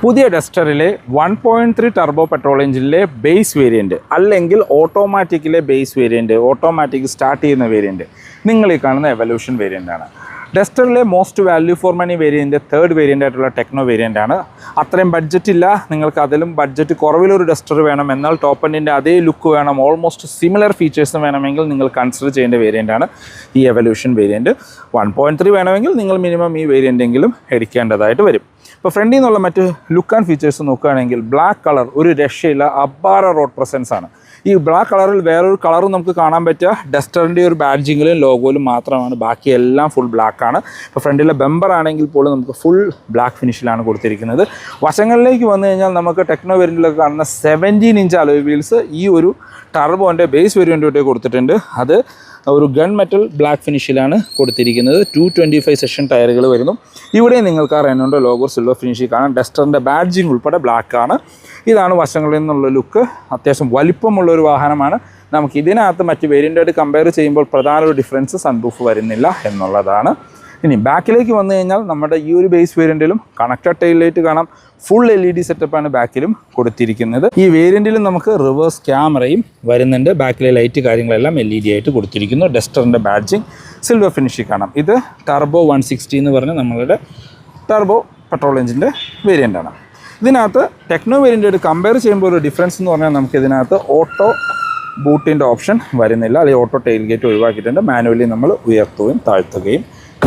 പുതിയ ഡസ്റ്ററിലെ 1.3 turbo petrol എഞ്ചിനിലെ ബേസ് വേരിയൻറ്റ് അല്ലെങ്കിൽ ഓട്ടോമാറ്റിക്കിലെ ബേസ് വേരിയൻറ്റ്, ഓട്ടോമാറ്റിക് സ്റ്റാർട്ട് ചെയ്യുന്ന വേരിയൻറ്റ് നിങ്ങൾ ഈ കാണുന്ന എവല്യൂഷൻ വേരിയൻ്റാണ്. ഡസ്റ്ററിലെ most value for money variant third variant ആയിട്ടുള്ള ടെക്നോ വേരിയൻ്റാണ്. അത്രയും ബഡ്ജറ്റ് ഇല്ല, നിങ്ങൾക്ക് അതിലും ബഡ്ജറ്റ് കുറവിലൊരു ഡസ്റ്റർ വേണം, എന്നാൽ ടോപ്പ് എൻഡിൻ്റെ അതേ ലുക്ക് വേണം, ഓൾമോസ്റ്റ് സിമിലർ ഫീച്ചേഴ്സും വേണമെങ്കിൽ നിങ്ങൾ കൺസിഡർ ചെയ്യേണ്ട വേരിയൻ്റാണ് ഈ എവല്യൂഷൻ വേരിയൻറ്റ്. 1.3 വേണമെങ്കിൽ നിങ്ങൾ മിനിമം ഈ വേരിയൻ്റെങ്കിലും എടുക്കേണ്ടതായിട്ട് വരും. ഇപ്പോൾ ഫ്രണ്ടിൽ നിന്നുള്ള മറ്റ് ലുക്ക് ആൻഡ് ഫീച്ചേഴ്സ് നോക്കുകയാണെങ്കിൽ ബ്ലാക്ക് കളർ ഒരു രക്ഷയില്ല, അപ്പാര റോഡ് പ്രസൻസ് ആണ്. ഈ ബ്ലാക്ക് കളറിൽ വേറൊരു കളറും നമുക്ക് കാണാൻ പറ്റുക ഡസ്റ്ററിൻ്റെ ഒരു ബാഡ്ജിങ്ങിലും ലോഗോയിലും മാത്രമാണ്, ബാക്കിയെല്ലാം ഫുൾ ബ്ലാക്കാണ്. ഇപ്പോൾ ഫ്രണ്ടിലെ ബമ്പർ ആണെങ്കിൽ പോലും നമുക്ക് ഫുൾ ബ്ലാക്ക് ഫിനിഷിലാണ് കൊടുത്തിരിക്കുന്നത്. വശങ്ങളിലേക്ക് വന്നു കഴിഞ്ഞാൽ നമുക്ക് ടെക്നോ വേരിയൻറ്റിലൊക്കെ കാണുന്ന 17 ഇഞ്ച് അലോയ് വീൽസ് ഈ ഒരു ടർബോൻ്റെ ബേസ് വേരിയൻറ്റോട്ട് കൊടുത്തിട്ടുണ്ട്. അത് ഒരു ഗൺ മെറ്റൽ ബ്ലാക്ക് ഫിനിഷിലാണ് കൊടുത്തിരിക്കുന്നത്. 225 സെഷൻ ടയറുകൾ വരുന്നു. ഇവിടെ നിങ്ങൾക്ക് ആ റെനോൾഡ് ലോഗോ സിൽവർ ഫിനിഷിൽ കാണാം. ഡസ്റ്ററിൻ്റെ ബാഡ്ജിങ് ഉൾപ്പെടെ ബ്ലാക്കാണ്. ഇതാണ് വശങ്ങളിൽ നിന്നുള്ള ലുക്ക്. അത്യാവശ്യം വലിപ്പമുള്ളൊരു വാഹനമാണ്. നമുക്ക് ഇതിനകത്ത് മറ്റ് വേരിയൻ്റായിട്ട് കമ്പയർ ചെയ്യുമ്പോൾ പ്രധാന ഒരു ഡിഫറൻസ് സൺറൂഫ് വരുന്നില്ല എന്നുള്ളതാണ്. ഇനി ബാക്കിലേക്ക് വന്നു കഴിഞ്ഞാൽ നമ്മുടെ ഈ ഒരു ബേസ് വേരിയൻറ്റിലും കണക്റ്റഡ് ടെയിൽ ലൈറ്റ് കാണാം. ഫുൾ LED സെറ്റപ്പാണ് ബാക്കിലും കൊടുത്തിരിക്കുന്നത്. ഈ വേരിയൻറ്റിലും നമുക്ക് റിവേഴ്സ് ക്യാമറയും വരുന്നുണ്ട്. ബാക്കിലെ ലൈറ്റ് കാര്യങ്ങളെല്ലാം LED ആയിട്ട് കൊടുത്തിരിക്കുന്നു. ഡസ്റ്ററിൻ്റെ ബാഡ്ജിങ് സിൽവർ ഫിനിഷിൽ കാണാം. ഇത് ടർബോ 160 എന്ന് പറഞ്ഞ് നമ്മളുടെ ടർബോ പെട്രോൾ എഞ്ചിൻ്റെ വേരിയൻ്റാണ്. ഇതിനകത്ത് ടെക്നോ വേരിയൻ്റായിട്ട് കമ്പയർ ചെയ്യുമ്പോൾ ഒരു ഡിഫറൻസ് എന്ന് പറഞ്ഞാൽ നമുക്ക് ഇതിനകത്ത് ഓട്ടോ ബൂട്ടിൻ്റെ ഓപ്ഷൻ വരുന്നില്ല, അല്ലെങ്കിൽ ഓട്ടോ ടെയിൽ ഗേറ്റ് ഒഴിവാക്കിയിട്ടുണ്ട്. മാനുവലി നമ്മൾ ഉയർത്തുകയും താഴ്ത്തുകയും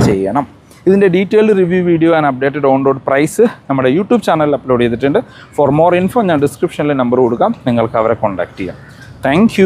ചെയ്യണം. ഇതിൻ്റെ detailed review video and updated on road price നമ്മുടെ യൂട്യൂബ് ചാനലിൽ അപ്ലോഡ് ചെയ്തിട്ടുണ്ട്. ഫോർ മോർ ഇൻഫോ ഞാൻ ഡിസ്ക്രിപ്ഷനിൽ നമ്പർ കൊടുക്കാം, നിങ്ങൾക്ക് അവരെ കോൺടാക്റ്റ് ചെയ്യാം. താങ്ക്